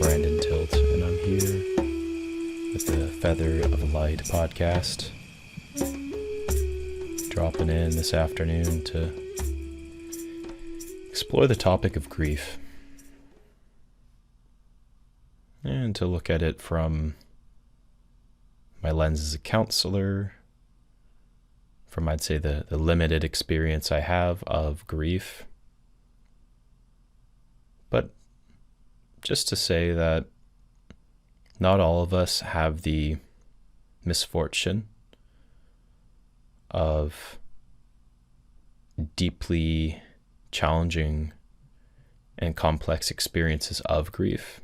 Brandon Tilt, and I'm here with the Feather of Light podcast, dropping in this afternoon to explore the topic of grief and to look at it from my lens as a counselor, from I'd say the limited experience I have of grief, but just to say that not all of us have the misfortune of deeply challenging and complex experiences of grief.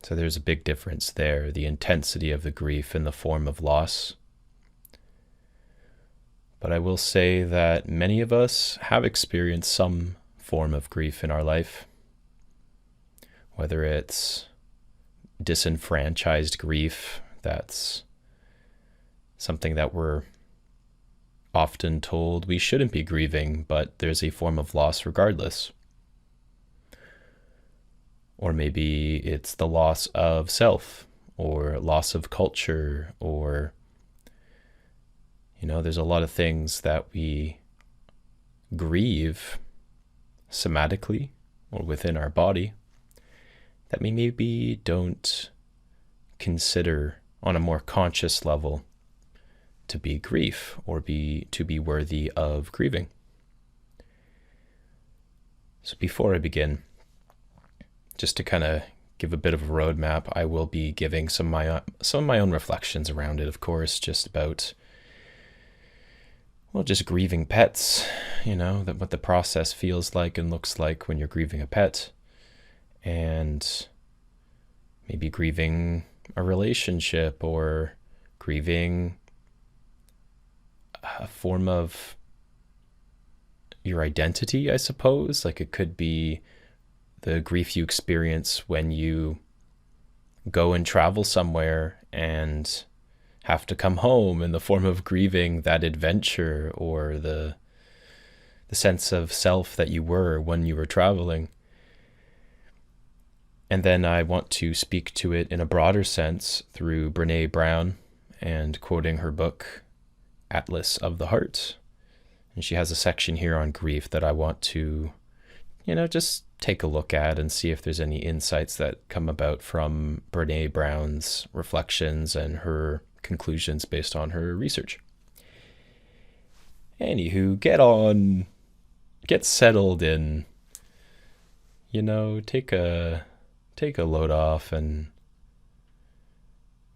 So there's a big difference there, the intensity of the grief in the form of loss. But I will say that many of us have experienced some form of grief in our life, whether it's disenfranchised grief, that's something that we're often told we shouldn't be grieving, but there's a form of loss regardless. Or maybe it's the loss of self, or loss of culture, or, there's a lot of things that we grieve somatically or within our body that we maybe don't consider on a more conscious level to be grief or to be worthy of grieving. So before I begin, just to kind of give a bit of a roadmap, I will be giving some of my own reflections around it, of course, just about just grieving pets, that what the process feels like and looks like when you're grieving a pet, and maybe grieving a relationship or grieving a form of your identity, I suppose. Like it could be the grief you experience when you go and travel somewhere and have to come home, in the form of grieving that adventure or the sense of self that you were when you were traveling. And then I want to speak to it in a broader sense through Brene Brown and quoting her book, Atlas of the Heart. And she has a section here on grief that I want to, just take a look at and see if there's any insights that come about from Brene Brown's reflections and her conclusions based on her research. Anywho, get settled in, take a load off and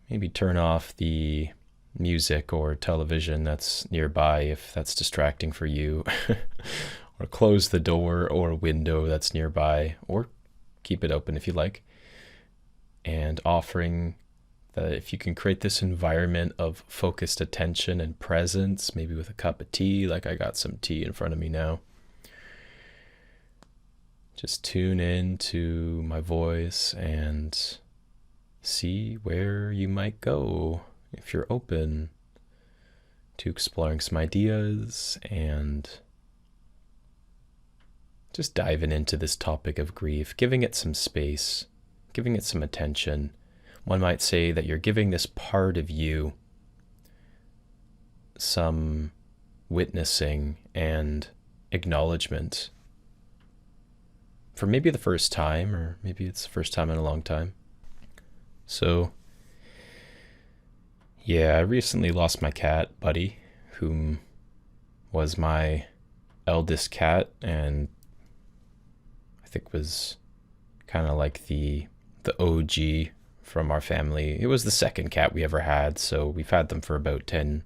maybe turn off the music or television that's nearby if that's distracting for you, or close the door or window that's nearby, or keep it open if you like, and offering that if you can create this environment of focused attention and presence, maybe with a cup of tea, like I got some tea in front of me now. Just tune in to my voice and see where you might go if you're open to exploring some ideas and just diving into this topic of grief, giving it some space, giving it some attention. One might say that you're giving this part of you some witnessing and acknowledgement for maybe the first time, or maybe it's the first time in a long time. So, yeah, I recently lost my cat, Buddy, whom was my eldest cat, and I think was kind of like the OG from our family. It was the second cat we ever had, so we've had them for about 10,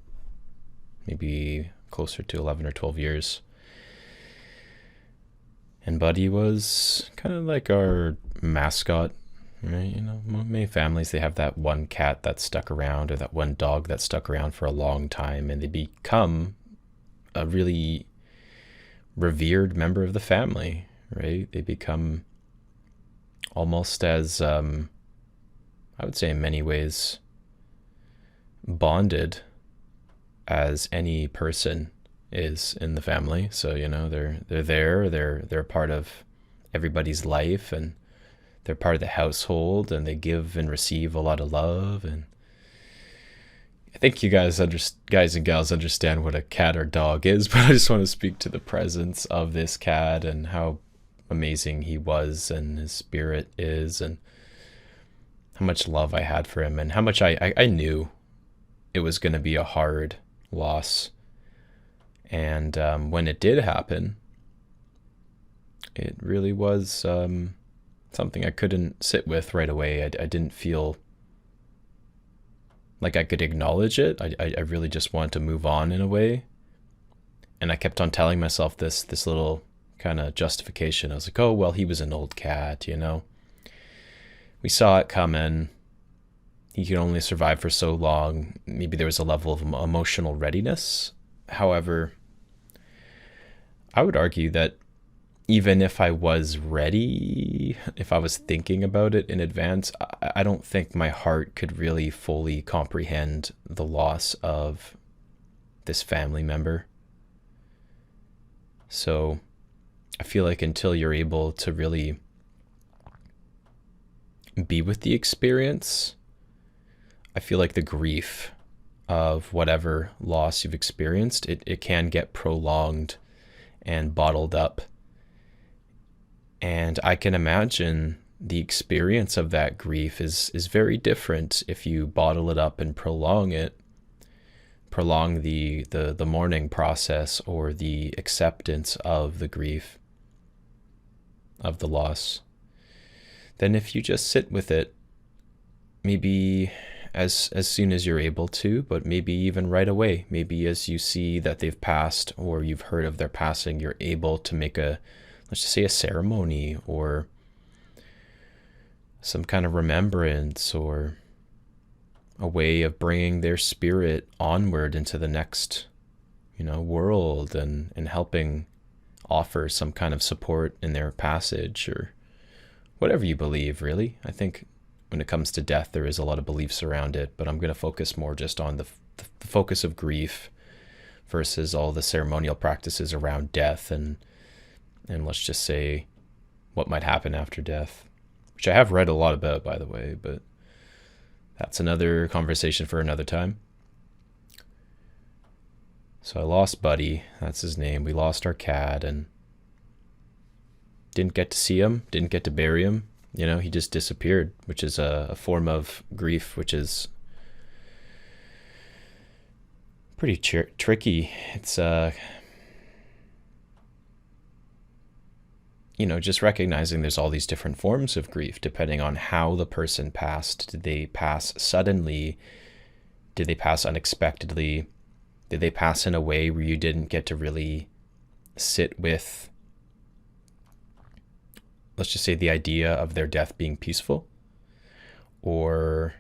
maybe closer to 11 or 12 years. And Buddy was kind of like our mascot, right? Many families, they have that one cat that stuck around, or that one dog that stuck around for a long time, and they become a really revered member of the family, right? They become almost as, I would say in many ways, bonded as any person is in the family. So, they're there, they're part of everybody's life, and they're part of the household and they give and receive a lot of love. And I think you guys and gals understand what a cat or dog is, but I just want to speak to the presence of this cat and how amazing he was and his spirit is, and how much love I had for him, and how much I knew it was going to be a hard loss. And when it did happen, it really was something I couldn't sit with right away. I didn't feel like I could acknowledge it. I really just wanted to move on in a way. And I kept on telling myself this little kind of justification. I was like, oh, well, he was an old cat, you know. We saw it coming. He could only survive for so long. Maybe there was a level of emotional readiness. However, I would argue that even if I was ready, if I was thinking about it in advance, I don't think my heart could really fully comprehend the loss of this family member. So I feel like until you're able to really be with the experience, I feel like the grief of whatever loss you've experienced, it can get prolonged and bottled up. And I can imagine the experience of that grief is very different if you bottle it up and prolong the mourning process or the acceptance of the grief of the loss, than if you just sit with it, maybe as soon as you're able to, but maybe even right away. Maybe as you see that they've passed or you've heard of their passing, you're able to make let's just say a ceremony or some kind of remembrance or a way of bringing their spirit onward into the next, world and helping offer some kind of support in their passage or whatever you believe, really. I think when it comes to death, there is a lot of beliefs around it, but I'm going to focus more just on the focus of grief versus all the ceremonial practices around death and let's just say what might happen after death, which I have read a lot about, by the way, but that's another conversation for another time. So I lost Buddy, that's his name. We lost our cat and didn't get to see him, didn't get to bury him. He just disappeared, which is a form of grief, which is pretty tricky. It's just recognizing there's all these different forms of grief depending on how the person passed. Did they pass suddenly? Did they pass unexpectedly? Did they pass in a way where you didn't get to really sit with, let's just say, the idea of their death being peaceful? Or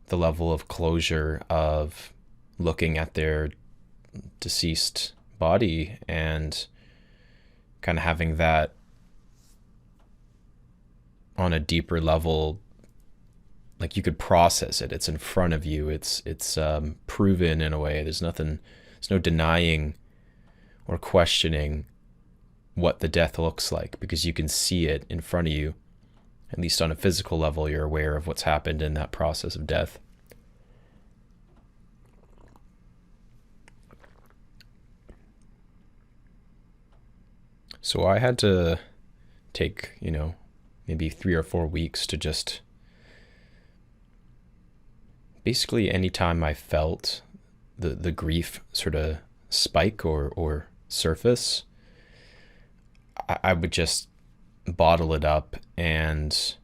the level of closure of looking at their deceased body and kind of having that on a deeper level, like you could process it. It's in front of you. It's proven in a way. There's no denying or questioning what the death looks like because you can see it in front of you. At least on a physical level, you're aware of what's happened in that process of death. So I had to take, maybe 3 or 4 weeks to just basically anytime I felt the grief sort of spike or surface, I would just bottle it up and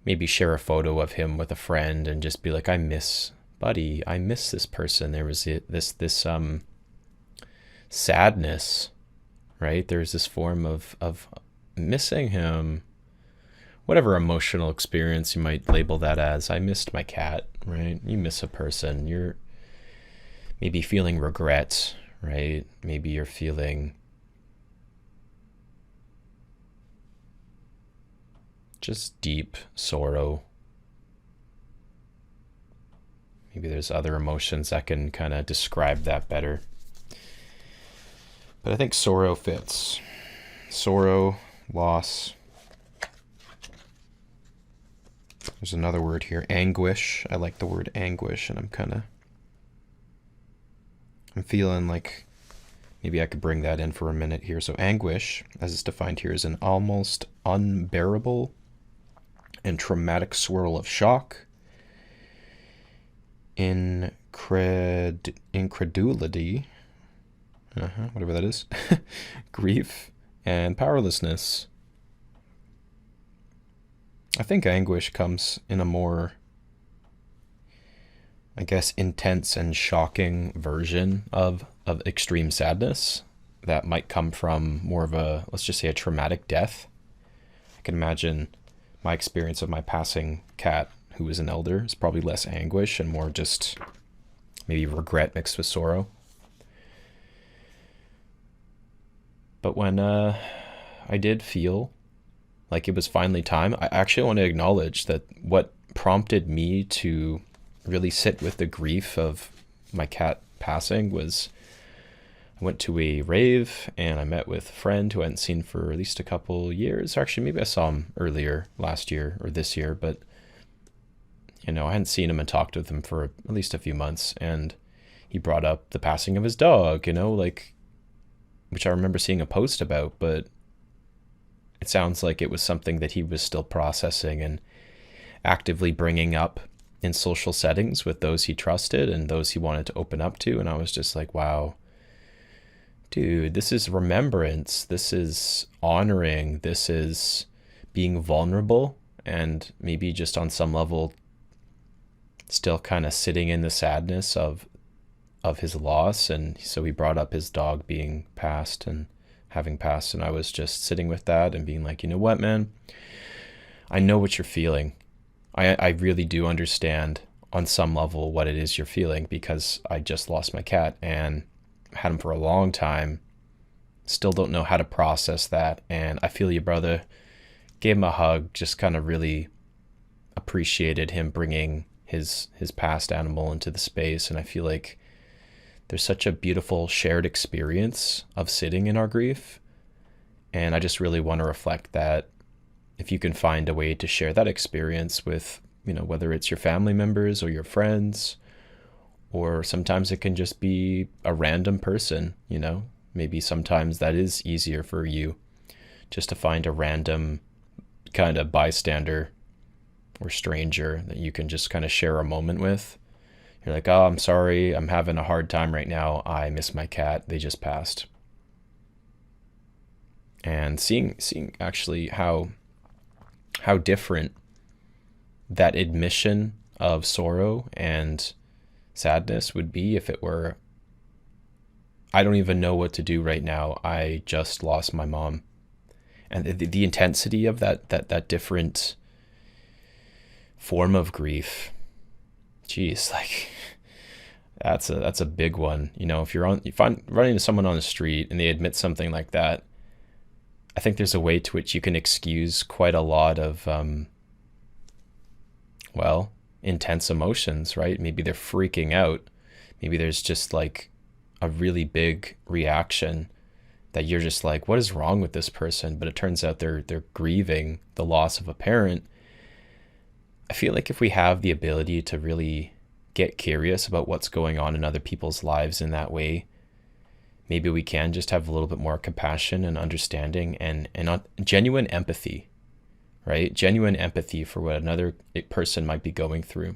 maybe share a photo of him with a friend and just be like, I miss Buddy. I miss this person. There was this sadness, right? There's this form of missing him, whatever emotional experience you might label that as. I missed my cat, right? You miss a person. You're maybe feeling regret, right? Maybe you're feeling just deep sorrow. Maybe there's other emotions that can kind of describe that better. But I think sorrow fits. Sorrow, loss, There's another word here, anguish. I like the word anguish, and I'm feeling like maybe I could bring that in for a minute here. So anguish, as it's defined here, is an almost unbearable and traumatic swirl of shock, incredulity, whatever that is, grief, and powerlessness. I think anguish comes in a more, I guess, intense and shocking version of extreme sadness that might come from more of a, let's just say, a traumatic death. I can imagine my experience of my passing cat, who was an elder, is probably less anguish and more just maybe regret mixed with sorrow. But when I did feel like it was finally time, I actually want to acknowledge that what prompted me to really sit with the grief of my cat passing was I went to a rave and I met with a friend who I hadn't seen for at least a couple years. Actually, maybe I saw him earlier last year or this year, but I hadn't seen him and talked with him for at least a few months. And he brought up the passing of his dog, which I remember seeing a post about, but it sounds like it was something that he was still processing and actively bringing up in social settings with those he trusted and those he wanted to open up to. And I was just like, wow, dude, this is remembrance. This is honoring. This is being vulnerable, and maybe just on some level still kind of sitting in the sadness of his loss. And so he brought up his dog being passed and having passed, and I was just sitting with that and being like, you know what, man, I know what you're feeling. I really do understand on some level what it is you're feeling, because I just lost my cat and had him for a long time. Still don't know how to process that, and I feel you, brother. Gave him a hug, just kind of really appreciated him bringing his past animal into the space. And I feel like there's such a beautiful shared experience of sitting in our grief. And I just really want to reflect that if you can find a way to share that experience with, whether it's your family members or your friends, or sometimes it can just be a random person, maybe sometimes that is easier for you, just to find a random kind of bystander or stranger that you can just kind of share a moment with. You're like, oh, I'm sorry, I'm having a hard time right now. I miss my cat. They just passed. And seeing actually how different that admission of sorrow and sadness would be if it were, I don't even know what to do right now. I just lost my mom. And the intensity of that different form of grief, geez, like that's a big one. If you find running into someone on the street and they admit something like that, I think there's a way to which you can excuse quite a lot of intense emotions, right? Maybe they're freaking out. Maybe there's just like a really big reaction that you're just like, what is wrong with this person? But it turns out they're grieving the loss of a parent. I feel like if we have the ability to really get curious about what's going on in other people's lives in that way, maybe we can just have a little bit more compassion and understanding and genuine empathy, right? Genuine empathy for what another person might be going through.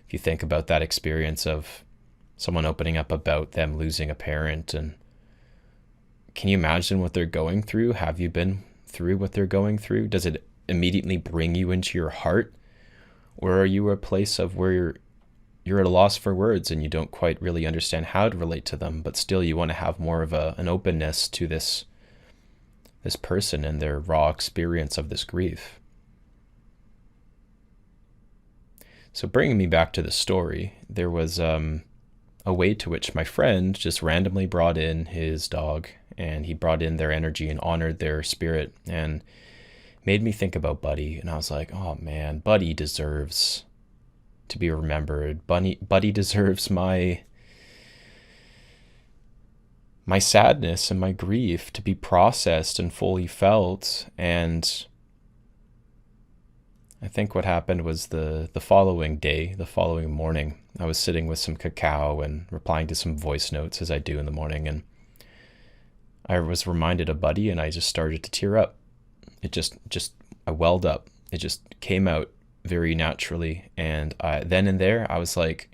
If you think about that experience of someone opening up about them losing a parent, and can you imagine what they're going through? Have you been through what they're going through? Does it immediately bring you into your heart? Or are you a place of where you're at a loss for words and you don't quite really understand how to relate to them, but still you want to have more of an openness to this person and their raw experience of this grief? So bringing me back to the story, there was a way to which my friend just randomly brought in his dog, and he brought in their energy and honored their spirit and made me think about Buddy. And I was like, oh man, Buddy deserves to be remembered. Buddy deserves my sadness and my grief to be processed and fully felt. And I think what happened was the following day, the following morning, I was sitting with some cacao and replying to some voice notes as I do in the morning, and I was reminded of Buddy, and I just started to tear up. It just I welled up. It just came out very naturally, and then and there I was like,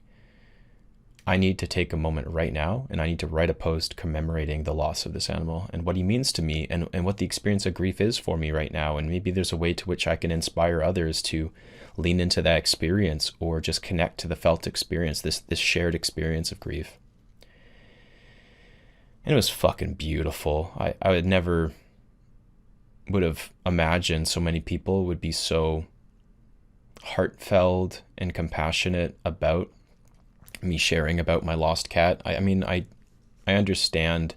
I need to take a moment right now, and I need to write a post commemorating the loss of this animal and what he means to me, and what the experience of grief is for me right now. And maybe there's a way to which I can inspire others to lean into that experience, or just connect to the felt experience, this shared experience of grief. And it was fucking beautiful. I would never would have imagined so many people would be so heartfelt and compassionate about me sharing about my lost cat. I mean, I understand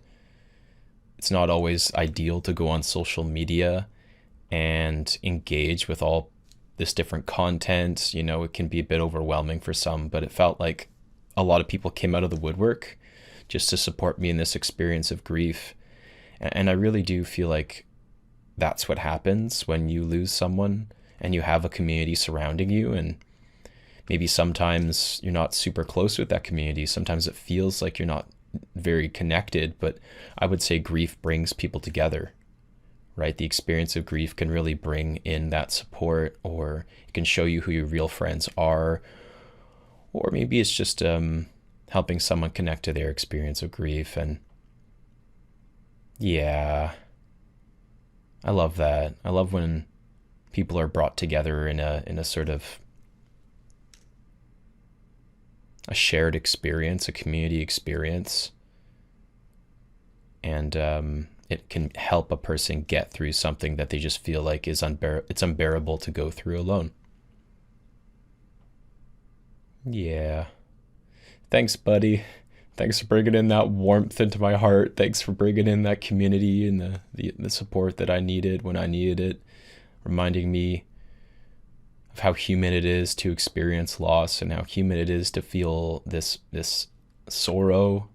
it's not always ideal to go on social media and engage with all this different content. You know, it can be a bit overwhelming for some, but it felt like a lot of people came out of the woodwork just to support me in this experience of grief. And I really do feel like that's what happens when you lose someone and you have a community surrounding you. And maybe sometimes you're not super close with that community. Sometimes it feels like you're not very connected, but I would say grief brings people together, right? The experience of grief can really bring in that support, or it can show you who your real friends are, or maybe it's just helping someone connect to their experience of grief. And yeah, I love that. I love when people are brought together in a sort of a shared experience, a community experience, and it can help a person get through something that they just feel like is it's unbearable to go through alone. Yeah. Thanks, buddy. Thanks for bringing in that warmth into my heart. Thanks for bringing in that community and the support that I needed when I needed it, reminding me of how human it is to experience loss, and how human it is to feel this sorrow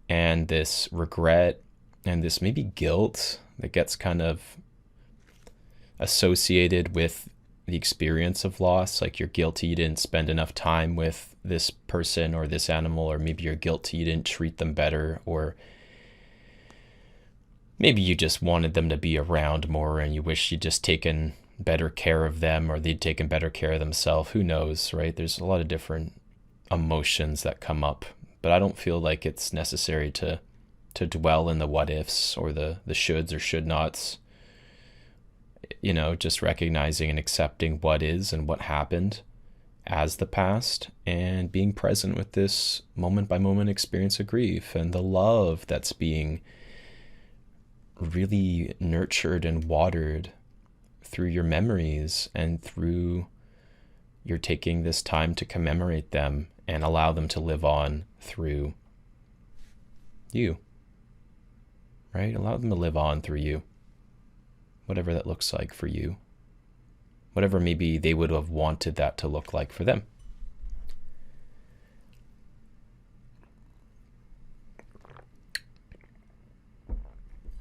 and this regret and this maybe guilt that gets kind of associated with the experience of loss. Like, you're guilty you didn't spend enough time with this person or this animal, or maybe you're guilty you didn't treat them better, or maybe you just wanted them to be around more and you wish you'd just taken better care of them, or they'd taken better care of themselves. Who knows, right? There's a lot of different emotions that come up, but I don't feel like it's necessary to dwell in the what ifs or the shoulds or should nots. You know, just recognizing and accepting what is and what happened as the past, and being present with this moment by moment experience of grief and the love that's being really nurtured and watered through your memories, and through you're taking this time to commemorate them and allow them to live on through you, right? Allow them to live on through you, whatever that looks like for you, whatever maybe they would have wanted that to look like for them.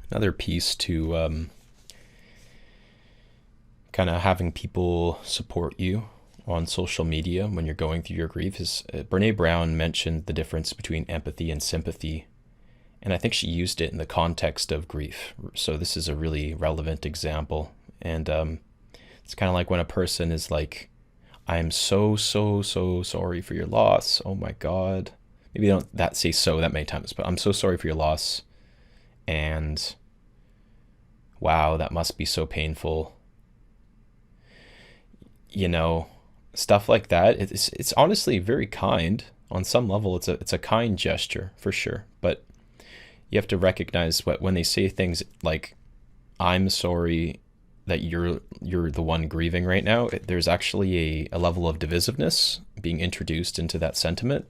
Another piece to kind of having people support you on social media when you're going through your grief is Brene Brown mentioned the difference between empathy and sympathy. And I think she used it in the context of grief. So this is a really relevant example. And it's kind of like when a person is like, I am so sorry for your loss. Oh my God. Maybe they don't say so that many times, but I'm so sorry for your loss. And wow, that must be so painful. You know, stuff like that. It's honestly very kind. On some level, it's a kind gesture for sure. But you have to recognize when they say things like, I'm sorry that you're the one grieving right now, there's actually a level of divisiveness being introduced into that sentiment.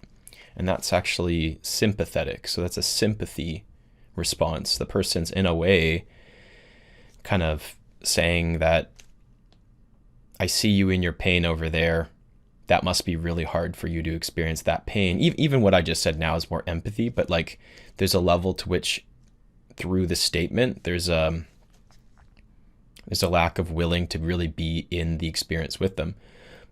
And that's actually sympathetic. So that's a sympathy response. The person's in a way kind of saying that, I see you in your pain over there. That must be really hard for you to experience that pain. Even what I just said now is more empathy, but like there's a level to which through the statement, there's There's a lack of willing to really be in the experience with them.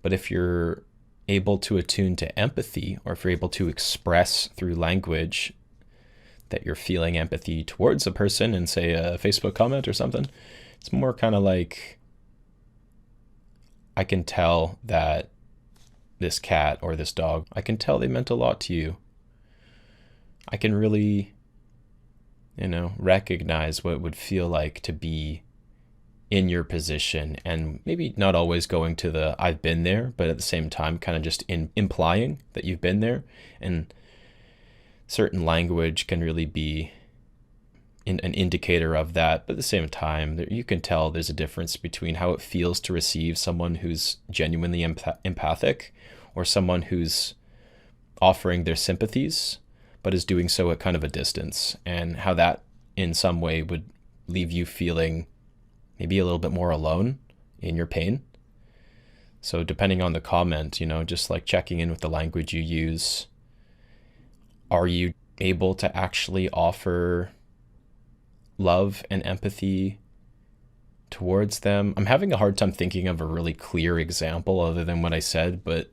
But if you're able to attune to empathy, or if you're able to express through language that you're feeling empathy towards a person in, say, a Facebook comment or something, it's more kind of like, I can tell that this cat or this dog, I can tell they meant a lot to you. I can really, recognize what it would feel like to be in your position, and maybe not always going to the I've been there, but at the same time kind of just implying that you've been there. And certain language can really be an indicator of that, but at the same time you can tell there's a difference between how it feels to receive someone who's genuinely empathic, or someone who's offering their sympathies but is doing so at kind of a distance, and how that in some way would leave you feeling maybe a little bit more alone in your pain. So depending on the comment, just like checking in with the language you use. Are you able to actually offer love and empathy towards them? I'm having a hard time thinking of a really clear example other than what I said, but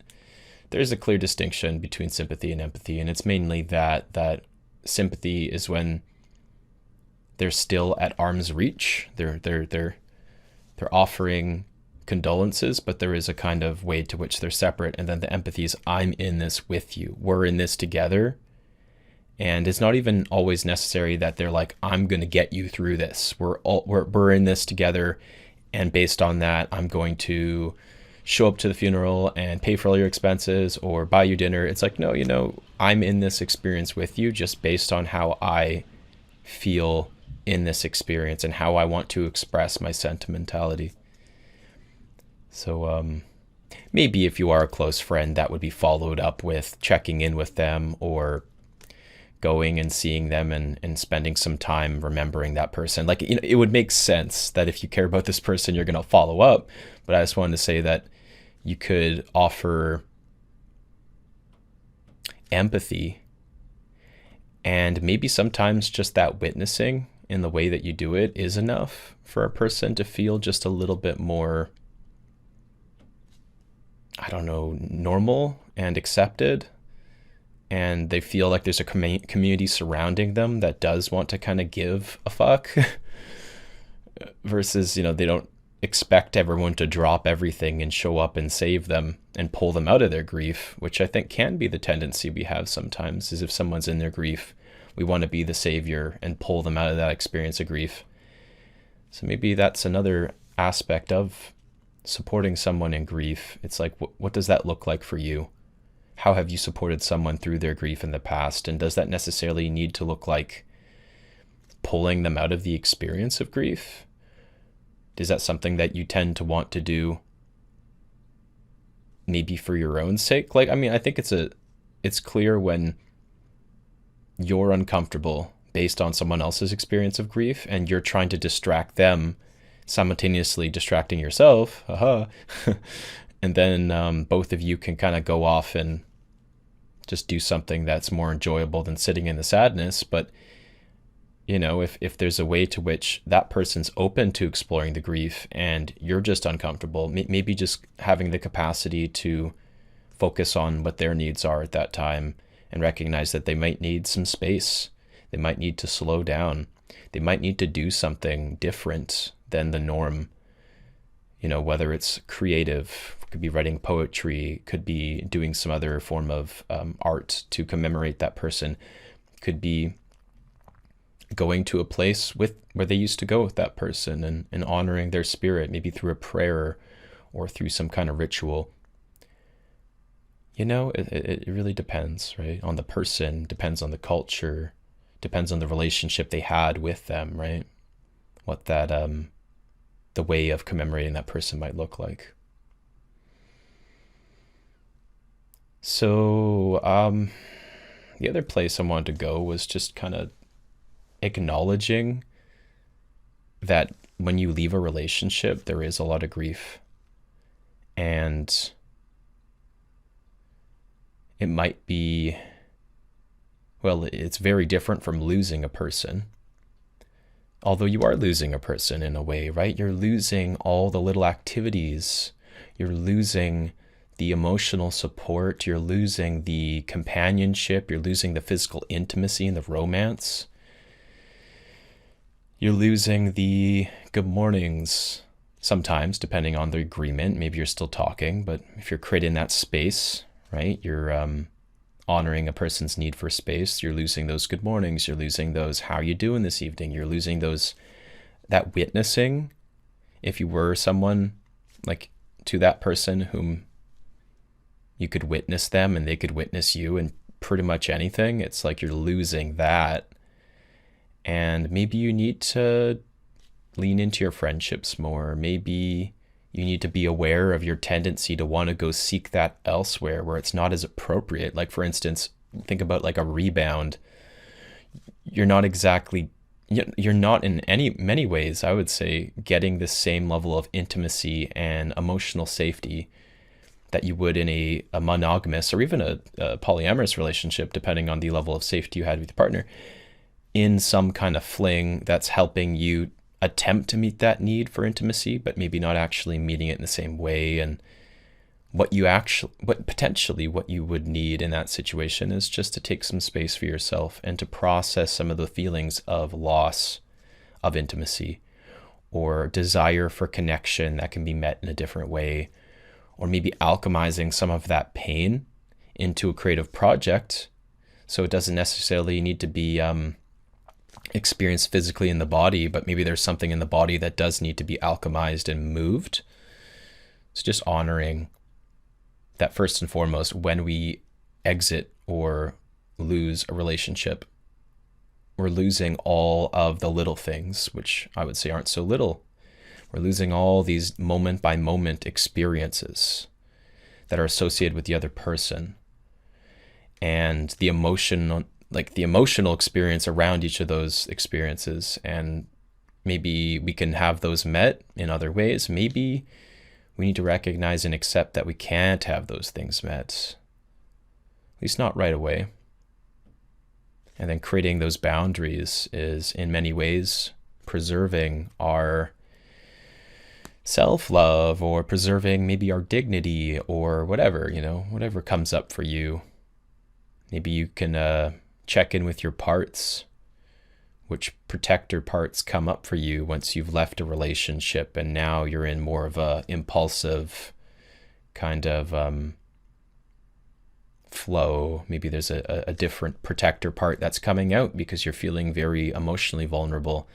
there's a clear distinction between sympathy and empathy, and it's mainly that sympathy is when they're still at arm's reach. They're offering condolences, but there is a kind of way to which they're separate. And then the empathy is, I'm in this with you. We're in this together. And it's not even always necessary that they're like, I'm going to get you through this. We're in this together. And based on that, I'm going to show up to the funeral and pay for all your expenses or buy you dinner. It's like, no, I'm in this experience with you just based on how I feel in this experience and how I want to express my sentimentality. So maybe if you are a close friend, that would be followed up with checking in with them, or going and seeing them and spending some time remembering that person. Like, it would make sense that if you care about this person, you're going to follow up. But I just wanted to say that you could offer empathy, and maybe sometimes just that witnessing in the way that you do it is enough for a person to feel just a little bit more, normal and accepted. And they feel like there's a community surrounding them that does want to kind of give a fuck versus, they don't expect everyone to drop everything and show up and save them and pull them out of their grief, which I think can be the tendency we have sometimes, is if someone's in their grief, we want to be the savior and pull them out of that experience of grief. So maybe that's another aspect of supporting someone in grief. It's like, what does that look like for you? How have you supported someone through their grief in the past? And does that necessarily need to look like pulling them out of the experience of grief? Is that something that you tend to want to do maybe for your own sake? I think it's clear when you're uncomfortable based on someone else's experience of grief and you're trying to distract them, simultaneously distracting yourself. And then both of you can kind of go off and just do something that's more enjoyable than sitting in the sadness. But, if there's a way to which that person's open to exploring the grief and you're just uncomfortable, maybe just having the capacity to focus on what their needs are at that time and recognize that they might need some space. They might need to slow down. They might need to do something different than the norm. Whether it's creative, could be writing poetry, could be doing some other form of art to commemorate that person, could be going to a place where they used to go with that person and honoring their spirit, maybe through a prayer or through some kind of ritual. It really depends, right? On the person, depends on the culture, depends on the relationship they had with them, right? What that the way of commemorating that person might look like. So the other place I wanted to go was just kind of acknowledging that when you leave a relationship, there is a lot of grief. And it might be, it's very different from losing a person. Although you are losing a person in a way, right? You're losing all the little activities. You're losing the emotional support. You're losing the companionship. You're losing the physical intimacy and the romance. You're losing the good mornings sometimes, depending on the agreement. Maybe you're still talking, but if you're creating that space, right, you're honoring a person's need for space. You're losing those good mornings. You're losing those, how you doing this evening? You're losing that witnessing. If you were someone like to that person whom you could witness them and they could witness you in pretty much anything, it's like you're losing that. And maybe you need to lean into your friendships more. Maybe you need to be aware of your tendency to want to go seek that elsewhere where it's not as appropriate. Like, for instance, think about like a rebound. You're not in many ways, I would say, getting the same level of intimacy and emotional safety that you would in a monogamous or even a polyamorous relationship, depending on the level of safety you had with your partner, in some kind of fling that's helping you attempt to meet that need for intimacy, but maybe not actually meeting it in the same way. And what you would need in that situation is just to take some space for yourself and to process some of the feelings of loss of intimacy or desire for connection that can be met in a different way, or maybe alchemizing some of that pain into a creative project. So it doesn't necessarily need to be experienced physically in the body, but maybe there's something in the body that does need to be alchemized and moved. It's just honoring that first and foremost. When we exit or lose a relationship, we're losing all of the little things, which I would say aren't so little. We're losing all these moment by moment experiences that are associated with the other person, and the emotional experience around each of those experiences. And maybe we can have those met in other ways. Maybe we need to recognize and accept that we can't have those things met, at least not right away. And then creating those boundaries is in many ways preserving our self-love, or preserving maybe our dignity, or whatever, whatever comes up for you. Maybe you can check in with your parts, which protector parts come up for you once you've left a relationship and now you're in more of a impulsive kind of flow. Maybe there's a different protector part that's coming out because you're feeling very emotionally vulnerable,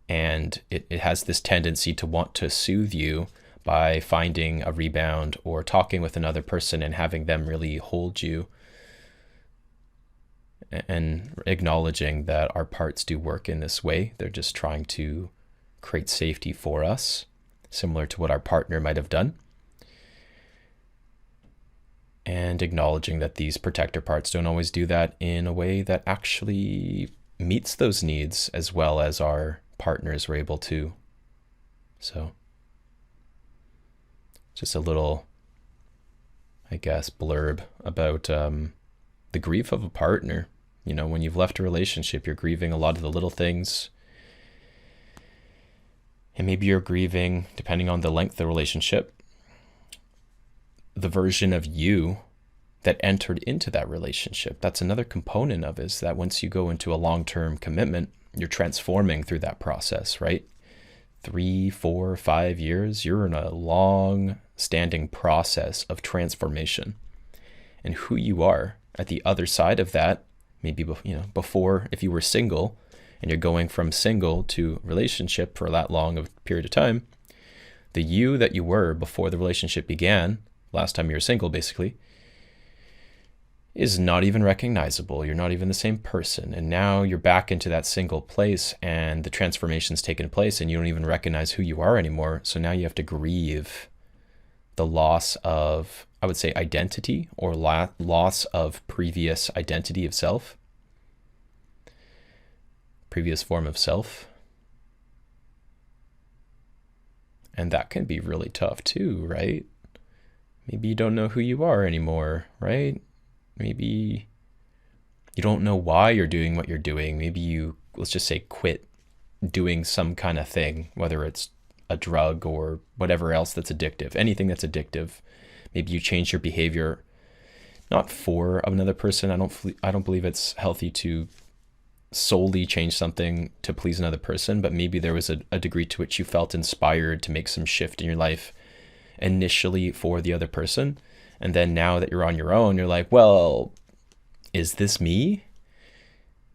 and it has this tendency to want to soothe you by finding a rebound or talking with another person and having them really hold you, and acknowledging that our parts do work in this way. They're just trying to create safety for us, similar to what our partner might have done. And acknowledging that these protector parts don't always do that in a way that actually meets those needs as well as our partners were able to. So just a little, I guess, blurb about the grief of a partner. When you've left a relationship, you're grieving a lot of the little things. And maybe you're grieving, depending on the length of the relationship, the version of you that entered into that relationship. That's another component of it, is that once you go into a long-term commitment, you're transforming through that process, right? 3, 4, 5 years, you're in a long-standing process of transformation. And who you are at the other side of that, maybe before, if you were single and you're going from single to relationship for that long of a period of time, the you that you were before the relationship began, last time you were single basically, is not even recognizable. You're not even the same person. And now you're back into that single place and the transformation's taken place and you don't even recognize who you are anymore. So now you have to grieve the loss of, I would say, identity, or loss of previous identity of self, previous form of self. And that can be really tough too, right? Maybe you don't know who you are anymore, right? Maybe you don't know why you're doing what you're doing. Maybe you, let's just say, quit doing some kind of thing, whether it's a drug or whatever else that's addictive, anything that's addictive. Maybe you change your behavior, not for another person. I don't believe it's healthy to solely change something to please another person, but maybe there was a degree to which you felt inspired to make some shift in your life initially for the other person. And then now that you're on your own, you're like, well, is this me?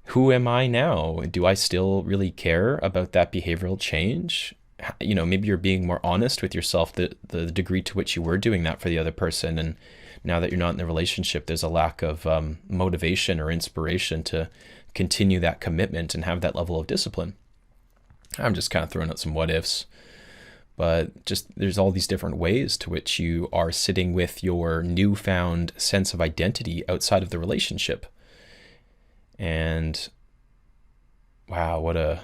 Who am I now? Do I still really care about that behavioral change? You know, maybe you're being more honest with yourself, the degree to which you were doing that for the other person. And now that you're not in the relationship, there's a lack of motivation or inspiration to continue that commitment and have that level of discipline. I'm just kind of throwing out some what ifs, but just there's all these different ways to which you are sitting with your newfound sense of identity outside of the relationship. And wow, what a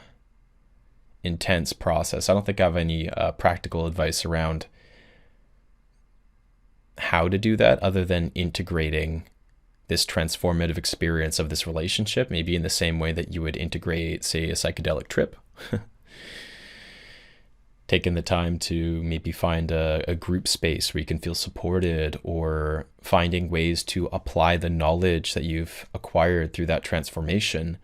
intense process. I don't think I have any practical advice around how to do that other than integrating this transformative experience of this relationship, maybe in the same way that you would integrate, say, a psychedelic trip. Taking the time to maybe find a group space where you can feel supported, or finding ways to apply the knowledge that you've acquired through that transformation.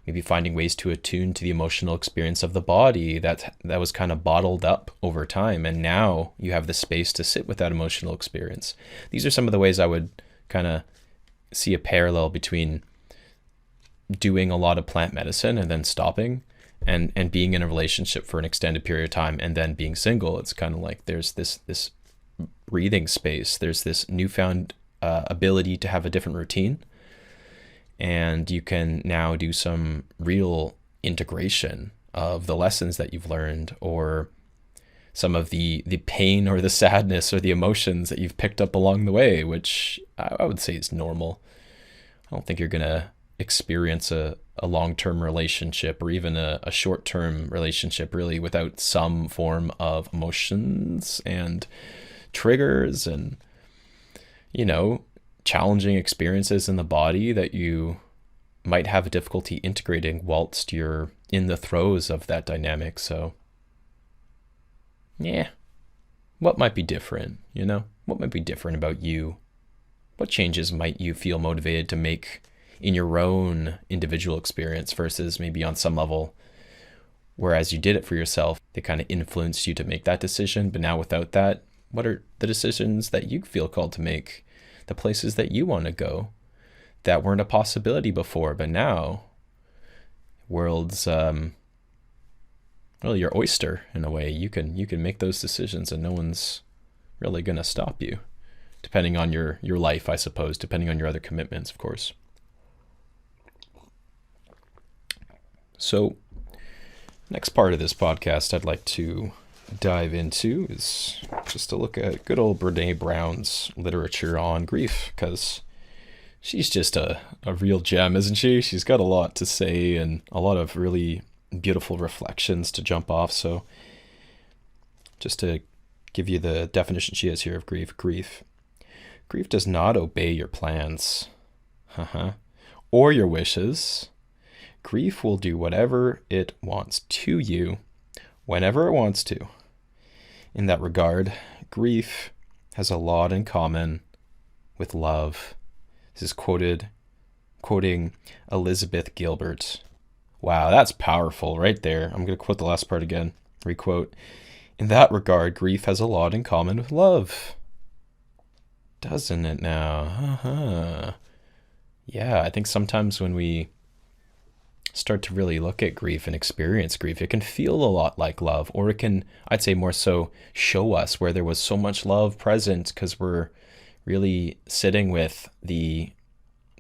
Maybe finding ways to attune to the emotional experience of the body that was kind of bottled up over time. And now you have the space to sit with that emotional experience. These are some of the ways I would kind of see a parallel between doing a lot of plant medicine and then stopping, and being in a relationship for an extended period of time and then being single. It's kind of like there's this breathing space. There's this newfound ability to have a different routine. And you can now do some real integration of the lessons that you've learned, or some of the pain or the sadness or the emotions that you've picked up along the way, which I would say is normal. I don't think you're going to experience a long-term relationship or even a short-term relationship really without some form of emotions and triggers and, you know, challenging experiences in the body that you might have difficulty integrating whilst you're in the throes of that dynamic. So yeah, what might be different, you know? What might be different about you? What changes might you feel motivated to make in your own individual experience versus maybe on some level, whereas you did it for yourself, they kind of influenced you to make that decision. But now without that, what are the decisions that you feel called to make? The places that you want to go that weren't a possibility before, but now world's really your oyster in a way. You can make those decisions and no one's really going to stop you, depending on your life, I suppose, depending on your other commitments, of course. So next part of this podcast I'd like to dive into is just to look at good old Brene Brown's literature on grief, because she's just a real gem, isn't she? She's got a lot to say and a lot of really beautiful reflections to jump off. So just to give you the definition she has here of grief. Grief does not obey your plans or your wishes. Grief will do whatever it wants to you, whenever it wants to. In that regard, grief has a lot in common with love. This is quoting Elizabeth Gilbert. Wow, that's powerful right there. I'm going to quote the last part again. Requote. In that regard, grief has a lot in common with love. Doesn't it now? Yeah, I think sometimes when we start to really look at grief and experience grief, it can feel a lot like love, or it can, I'd say more so, show us where there was so much love present, because we're really sitting with the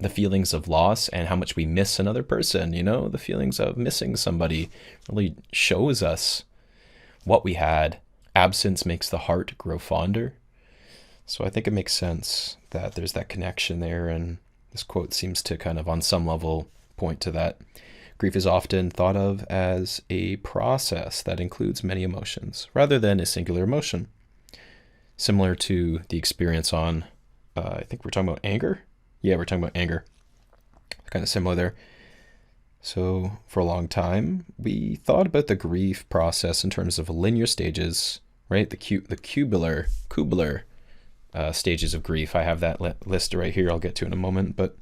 feelings of loss and how much we miss another person. You know, the feelings of missing somebody really shows us what we had. Absence makes the heart grow fonder. So I think it makes sense that there's that connection there, and this quote seems to kind of on some level point to that. Grief is often thought of as a process that includes many emotions rather than a singular emotion. Similar to the experience on, I think we're talking about anger. Yeah, we're talking about anger. Kind of similar there. So for a long time, we thought about the grief process in terms of linear stages, right? The Kubler stages of grief. I have that list right here. I'll get to in a moment, but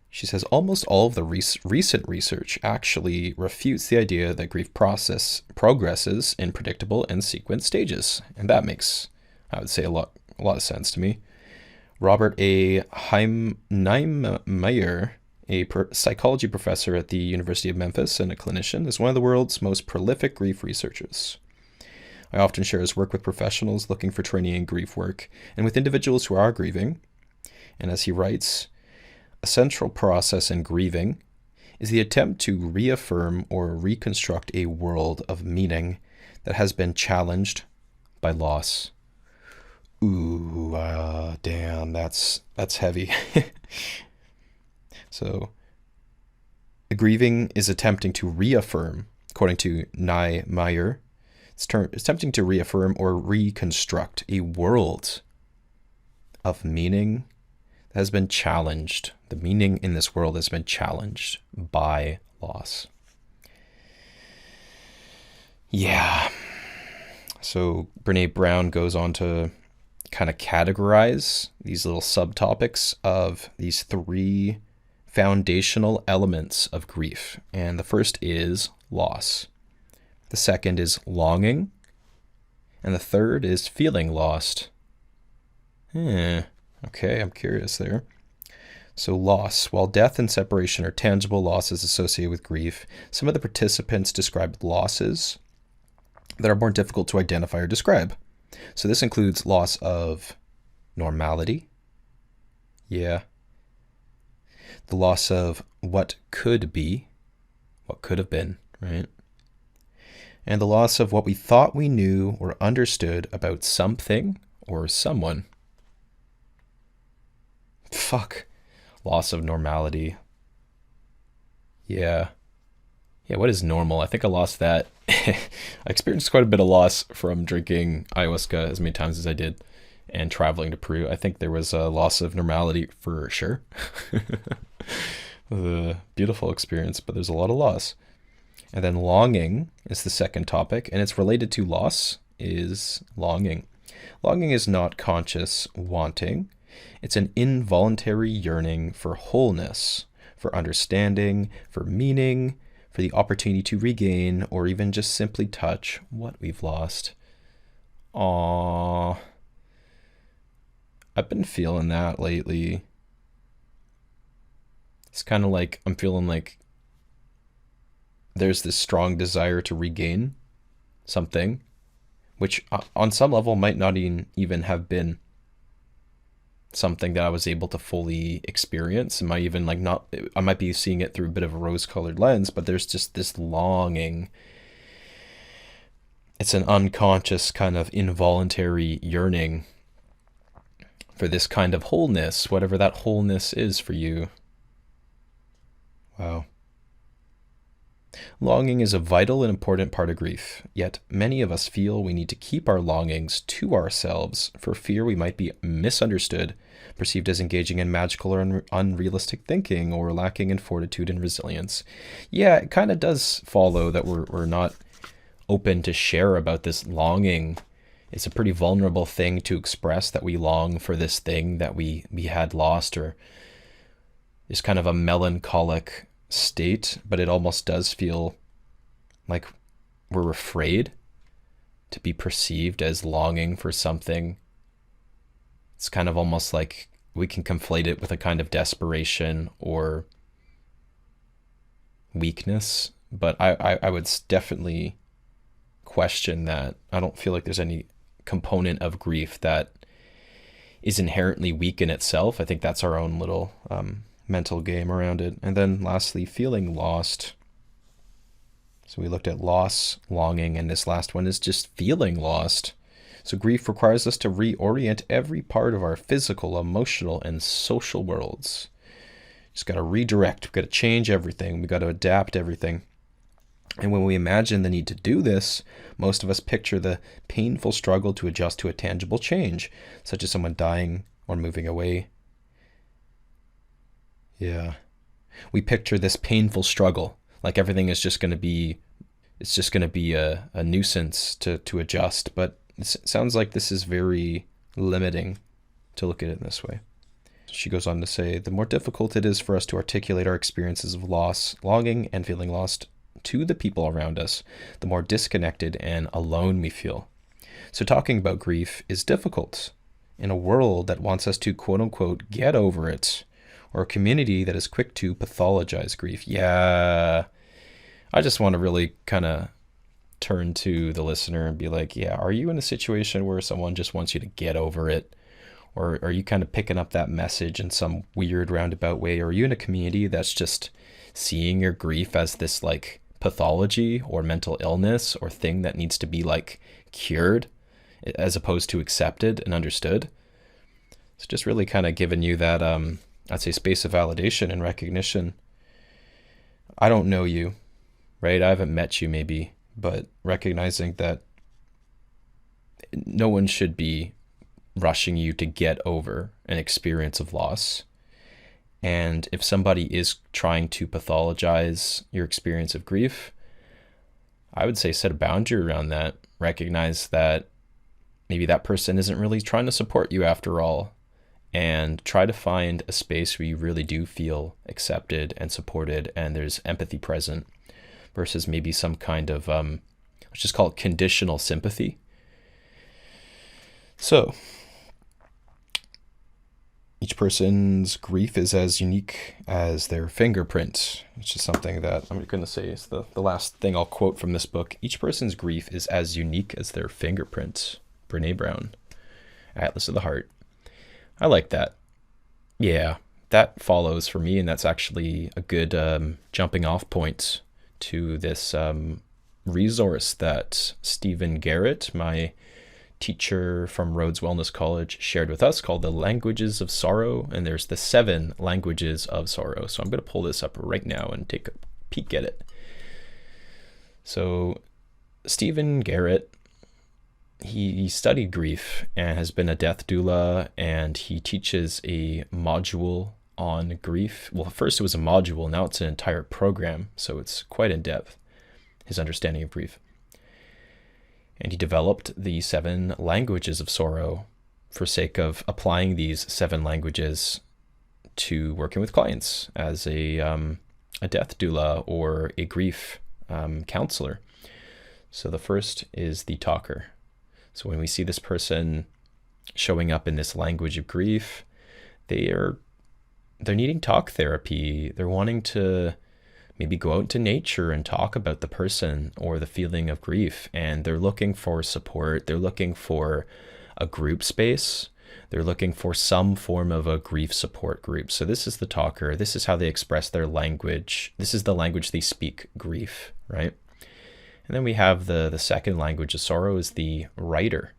she says almost all of the recent research actually refutes the idea that grief process progresses in predictable and sequenced stages, and that makes, I would say, a lot of sense to me. Robert A. Niemeyer, a psychology professor at the University of Memphis and a clinician, is one of the world's most prolific grief researchers. I often share his work with professionals looking for training in grief work and with individuals who are grieving. And as he writes, a central process in grieving is the attempt to reaffirm or reconstruct a world of meaning that has been challenged by loss. Ooh, damn, that's heavy. So, grieving is attempting to reaffirm, according to Niemeyer, it's attempting to reaffirm or reconstruct a world of meaning that has been challenged. The meaning in this world has been challenged by loss. Yeah. So Brene Brown goes on to kind of categorize these little subtopics of these three foundational elements of grief. And the first is loss. The second is longing. And the third is feeling lost. Okay, I'm curious there. So loss. While death and separation are tangible losses associated with grief, some of the participants described losses that are more difficult to identify or describe. So this includes loss of normality. Yeah. The loss of what could be, what could have been, right? And the loss of what we thought we knew or understood about something or someone. Fuck. Loss of normality. Yeah. Yeah, what is normal? I think I lost that. I experienced quite a bit of loss from drinking ayahuasca as many times as I did and traveling to Peru. I think there was a loss of normality for sure. A beautiful experience, but there's a lot of loss. And then longing is the second topic, and it's related to loss, is longing. Longing is not conscious wanting. It's an involuntary yearning for wholeness, for understanding, for meaning, for the opportunity to regain, or even just simply touch what we've lost. Aww. I've been feeling that lately. It's kind of like I'm feeling like there's this strong desire to regain something, which on some level might not even have been something that I was able to fully experience. It might even I might be seeing it through a bit of a rose-colored lens, but there's just this longing. It's an unconscious kind of involuntary yearning for this kind of wholeness, whatever that wholeness is for you. Wow. Longing is a vital and important part of grief, yet many of us feel we need to keep our longings to ourselves for fear we might be misunderstood, perceived as engaging in magical or unrealistic thinking, or lacking in fortitude and resilience. Yeah, it kind of does follow that we're not open to share about this longing. It's a pretty vulnerable thing to express that we long for this thing that we had lost, or is kind of a melancholic state, but it almost does feel like we're afraid to be perceived as longing for something. It's kind of almost like we can conflate it with a kind of desperation or weakness, but I would definitely question that. I don't feel like there's any component of grief that is inherently weak in itself. I think that's our own little mental game around it. And then lastly, feeling lost. So we looked at loss, longing, and this last one is just feeling lost. So grief requires us to reorient every part of our physical, emotional, and social worlds. Just got to redirect. We've got to change everything. We've got to adapt everything. And when we imagine the need to do this, most of us picture the painful struggle to adjust to a tangible change, such as someone dying or moving away. Yeah. We picture this painful struggle, like everything is just going to be, it's just going to be a nuisance to adjust. But it sounds like this is very limiting to look at it this way. She goes on to say, the more difficult it is for us to articulate our experiences of loss, longing, and feeling lost to the people around us, the more disconnected and alone we feel. So talking about grief is difficult in a world that wants us to, quote unquote, get over it, or a community that is quick to pathologize grief. Yeah, I just want to really kind of turn to the listener and be like, yeah, are you in a situation where someone just wants you to get over it? Or are you kind of picking up that message in some weird roundabout way? Or are you in a community that's just seeing your grief as this like pathology or mental illness or thing that needs to be like cured as opposed to accepted and understood? It's just really kind of giving you that, I'd say, space of validation and recognition. I don't know you, right? I haven't met you maybe, but recognizing that no one should be rushing you to get over an experience of loss. And if somebody is trying to pathologize your experience of grief, I would say set a boundary around that. Recognize that maybe that person isn't really trying to support you after all, and try to find a space where you really do feel accepted and supported and there's empathy present, versus maybe some kind of, let's just call it conditional sympathy. So, each person's grief is as unique as their fingerprint, which is something that I'm going to say is the last thing I'll quote from this book. Each person's grief is as unique as their fingerprint. Brene Brown, Atlas of the Heart. I like that. Yeah, that follows for me, and that's actually a good jumping off point to this resource that Stephen Garrett, my teacher from Rhodes Wellness College, shared with us, called The Languages of Sorrow. And there's the 7 languages of sorrow. So I'm going to pull this up right now and take a peek at it. So Stephen Garrett, he studied grief and has been a death doula, and he teaches a module on grief. Well, first it was a module, now it's an entire program. So it's quite in depth, his understanding of grief. And he developed the 7 languages of sorrow for sake of applying these 7 languages to working with clients as a death doula or a grief counselor. So the first is the talker. So when we see this person showing up in this language of grief, they're needing talk therapy. They're wanting to maybe go out into nature and talk about the person or the feeling of grief, and they're looking for support. They're looking for a group space. They're looking for some form of a grief support group. So this is the talker. This is how they express their language. This is the language they speak, grief, right? And then we have the second language of sorrow is the writer.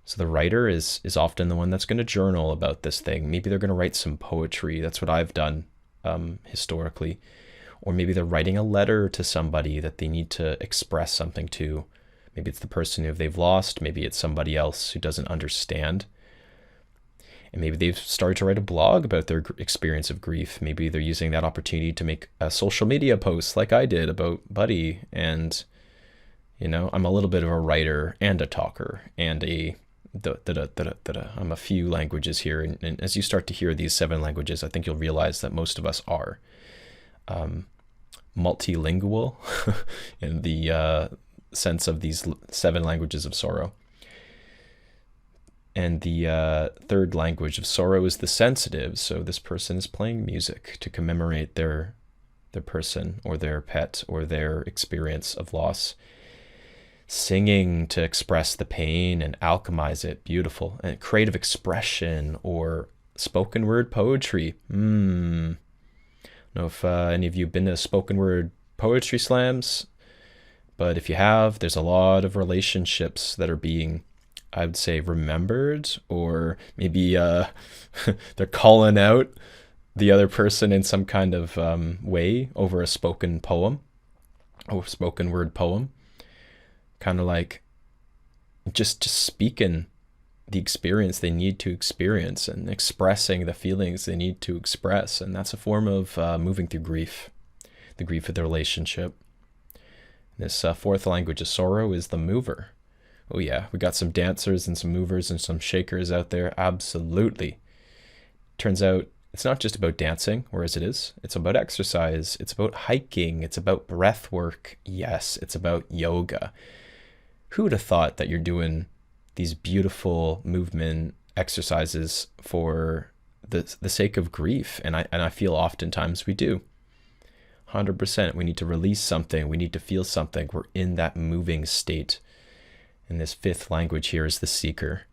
So the writer is often the one that's going to journal about this thing. Maybe they're going to write some poetry. That's what I've done historically. Or maybe they're writing a letter to somebody that they need to express something to. Maybe it's the person who they've lost. Maybe it's somebody else who doesn't understand. And maybe they've started to write a blog about their experience of grief. Maybe they're using that opportunity to make a social media post like I did about Buddy. And, you know, I'm a little bit of a writer and a talker and I'm a few languages here. And as you start to hear these 7 languages, I think you'll realize that most of us are multilingual in the sense of these 7 languages of sorrow. And the third language of sorrow is the sensitive. So this person is playing music to commemorate their person or their pet or their experience of loss. Singing to express the pain and alchemize it. Beautiful. And creative expression or spoken word poetry. I don't know if any of you have been to spoken word poetry slams, but if you have, there's a lot of relationships that are being, I would say, remembered, or maybe they're calling out the other person in some kind of way over a spoken poem or spoken word poem. Kind of like just speaking the experience they need to experience and expressing the feelings they need to express. And that's a form of moving through grief, the grief of the relationship. This fourth language of sorrow is the mover. Oh yeah, we got some dancers and some movers and some shakers out there. Absolutely. Turns out it's not just about dancing, whereas it is. It's about exercise. It's about hiking. It's about breath work. Yes, it's about yoga. Who would have thought that you're doing these beautiful movement exercises for the sake of grief? And I feel oftentimes we do. 100%. We need to release something. We need to feel something. We're in that moving state. And this fifth language here is the seeker.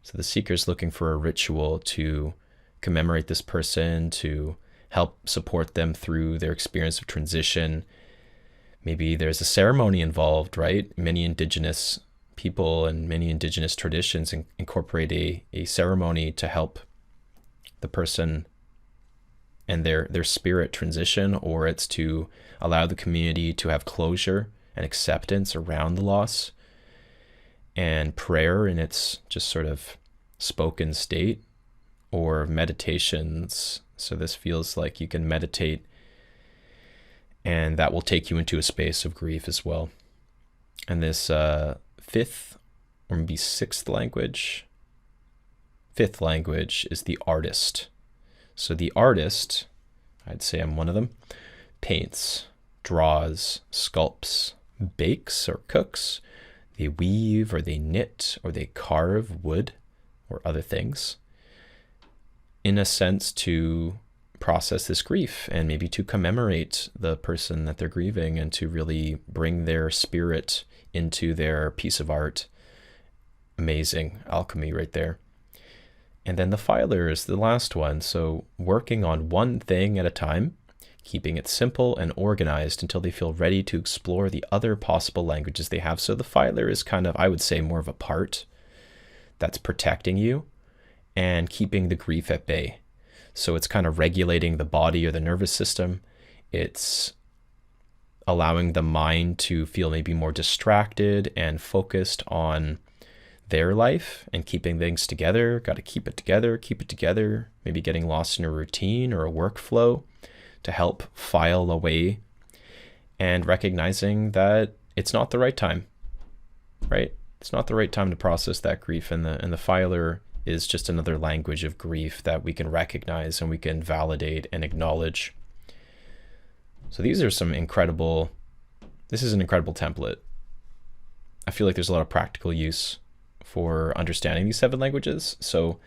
So the seeker is looking for a ritual to commemorate this person, to help support them through their experience of transition. Maybe there's a ceremony involved, right? Many indigenous people and many indigenous traditions incorporate a ceremony to help the person and their spirit transition, or it's to allow the community to have closure and acceptance around the loss. And prayer in its just sort of spoken state, or meditations. So this feels like you can meditate and that will take you into a space of grief as well. And this fifth or maybe sixth language, fifth language is the artist. So the artist, I'd say I'm one of them, paints, draws, sculpts, bakes or cooks. They weave or they knit or they carve wood or other things, in a sense to process this grief and maybe to commemorate the person that they're grieving and to really bring their spirit into their piece of art. Amazing alchemy right there. And then the filer is the last one. So working on one thing at a time, keeping it simple and organized until they feel ready to explore the other possible languages they have. So the filer is kind of, I would say, more of a part that's protecting you and keeping the grief at bay. So it's kind of regulating the body or the nervous system. It's allowing the mind to feel maybe more distracted and focused on their life and keeping things together. Got to keep it together, maybe getting lost in a routine or a workflow to help file away, and recognizing that it's not the right time, right? It's not the right time to process that grief, and the filer is just another language of grief that we can recognize and we can validate and acknowledge. So these are some incredible, this is an incredible template. I feel like there's a lot of practical use for understanding these 7 languages. So,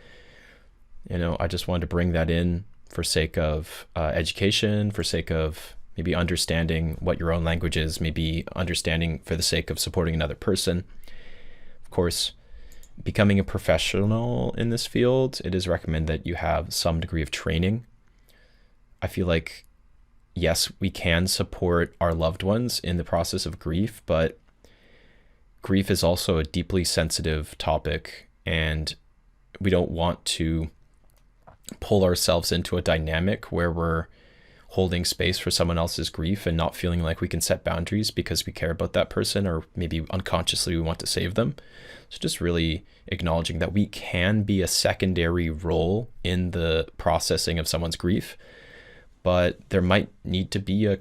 I just wanted to bring that in for sake of education, for sake of maybe understanding what your own language is, maybe understanding for the sake of supporting another person. Of course, becoming a professional in this field, it is recommended that you have some degree of training. I feel like, yes, we can support our loved ones in the process of grief, but grief is also a deeply sensitive topic, and we don't want to pull ourselves into a dynamic where we're holding space for someone else's grief and not feeling like we can set boundaries because we care about that person, or maybe unconsciously we want to save them. So just really acknowledging that we can be a secondary role in the processing of someone's grief, but there might need to be a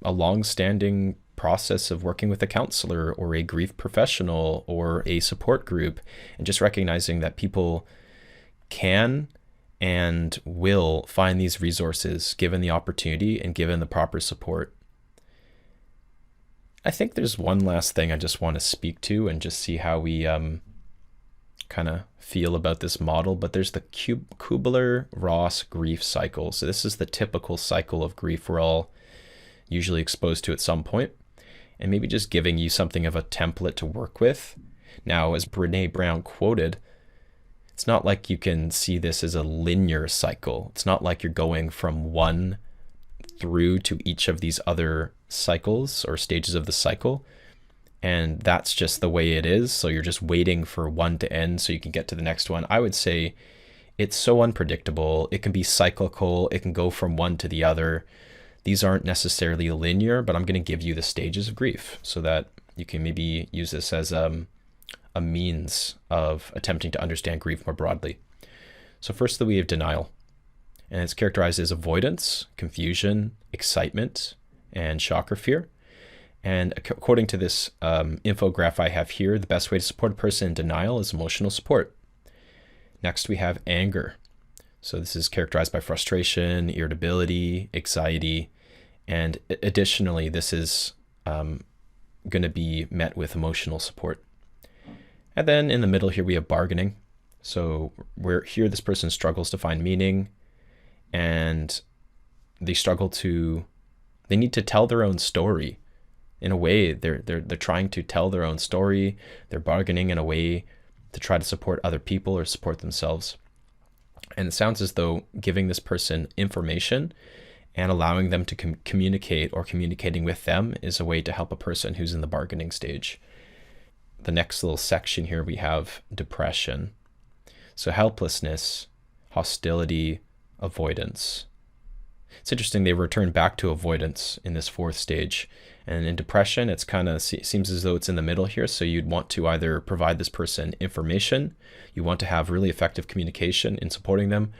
long-standing process of working with a counselor or a grief professional or a support group, and just recognizing that people can and will find these resources given the opportunity and given the proper support. I think there's one last thing I just want to speak to and just see how we kind of feel about this model, but there's the Kubler-Ross grief cycle. So this is the typical cycle of grief we're all usually exposed to at some point, and maybe just giving you something of a template to work with. Now, as Brene Brown quoted, it's not like you can see this as a linear cycle. It's not like you're going from one through to each of these other cycles or stages of the cycle, and that's just the way it is. So you're just waiting for one to end so you can get to the next one. I would say it's so unpredictable. It can be cyclical. It can go from one to the other. These aren't necessarily linear, but I'm going to give you the stages of grief so that you can maybe use this as a a means of attempting to understand grief more broadly. So firstly, we have denial, and it's characterized as avoidance, confusion, excitement, and shock or fear. And according to this infograph I have here, the best way to support a person in denial is emotional support. Next, we have anger. So this is characterized by frustration, irritability, anxiety, and additionally, this is going to be met with emotional support. And then in the middle here, we have bargaining. So where here, this person struggles to find meaning, and they need to tell their own story. In a way, they're trying to tell their own story. They're bargaining in a way to try to support other people or support themselves. And it sounds as though giving this person information and allowing them to communicate or communicating with them is a way to help a person who's in the bargaining stage. The next little section here, we have depression. So helplessness, hostility, avoidance. It's interesting, they return back to avoidance in this fourth stage. And in depression, it's kind of seems as though it's in the middle here. So you'd want to either provide this person information, you want to have really effective communication in supporting them,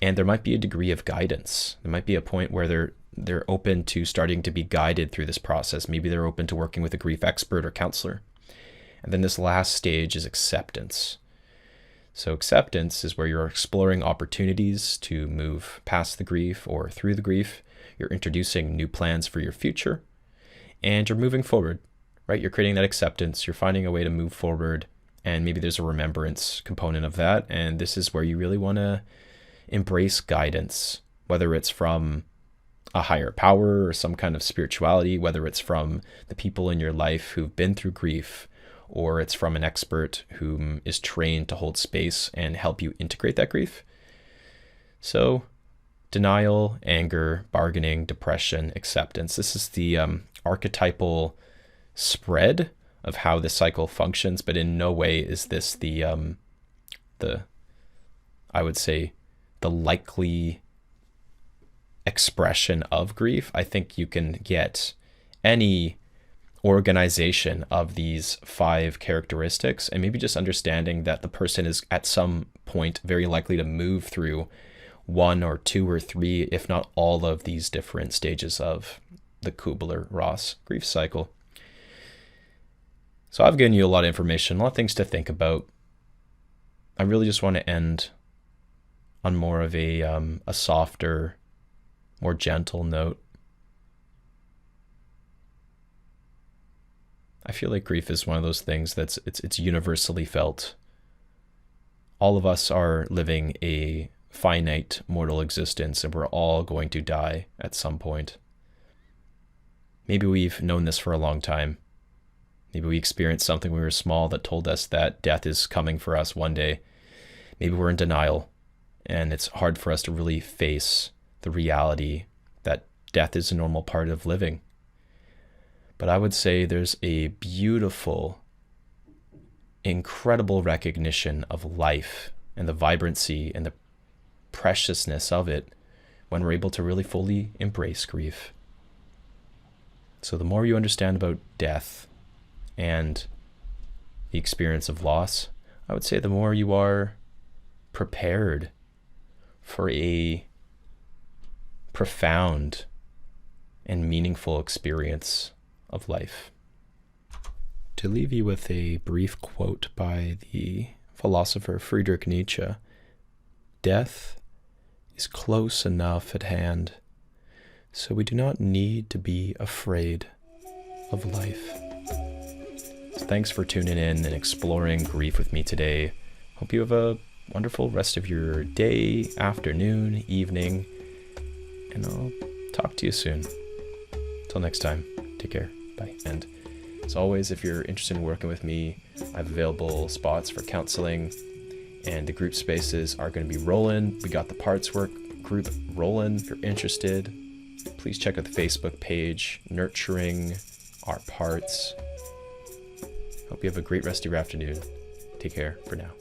and there might be a degree of guidance. There might be a point where they're open to starting to be guided through this process. Maybe they're open to working with a grief expert or counselor. And then this last stage is acceptance. So acceptance is where you're exploring opportunities to move past the grief or through the grief. You're introducing new plans for your future, and you're moving forward, right? You're creating that acceptance. You're finding a way to move forward, and maybe there's a remembrance component of that. And this is where you really want to embrace guidance, whether it's from a higher power or some kind of spirituality, whether it's from the people in your life who've been through grief, or it's from an expert who is trained to hold space and help you integrate that grief. So denial, anger, bargaining, depression, acceptance. This is the archetypal spread of how this cycle functions, but in no way is this the I would say the likely expression of grief. I think you can get any organization of these 5 characteristics, and maybe just understanding that the person is at some point very likely to move through 1 or 2 or 3, if not all of these different stages of the Kubler-Ross grief cycle. So I've given you a lot of information, a lot of things to think about. I really just want to end on more of a softer, more gentle note. I feel like grief is one of those things that's it's universally felt. All of us are living a finite mortal existence, and we're all going to die at some point. Maybe we've known this for a long time. Maybe we experienced something when we were small that told us that death is coming for us one day. Maybe we're in denial, and it's hard for us to really face the reality that death is a normal part of living. But I would say there's a beautiful, incredible recognition of life and the vibrancy and the preciousness of it when we're able to really fully embrace grief. So the more you understand about death and the experience of loss, I would say the more you are prepared for a profound and meaningful experience of life. To leave you with a brief quote by the philosopher Friedrich Nietzsche, "Death is close enough at hand, so we do not need to be afraid of life." So thanks for tuning in and exploring grief with me today. Hope you have a wonderful rest of your day, afternoon, evening, and I'll talk to you soon. Till next time, take care. Bye. And as always, if you're interested in working with me, I have available spots for counseling, and the group spaces are going to be rolling. We got the parts work group rolling. If you're interested, please check out the Facebook page, Nurturing Our Parts. Hope you have a great rest of your afternoon. Take care for now.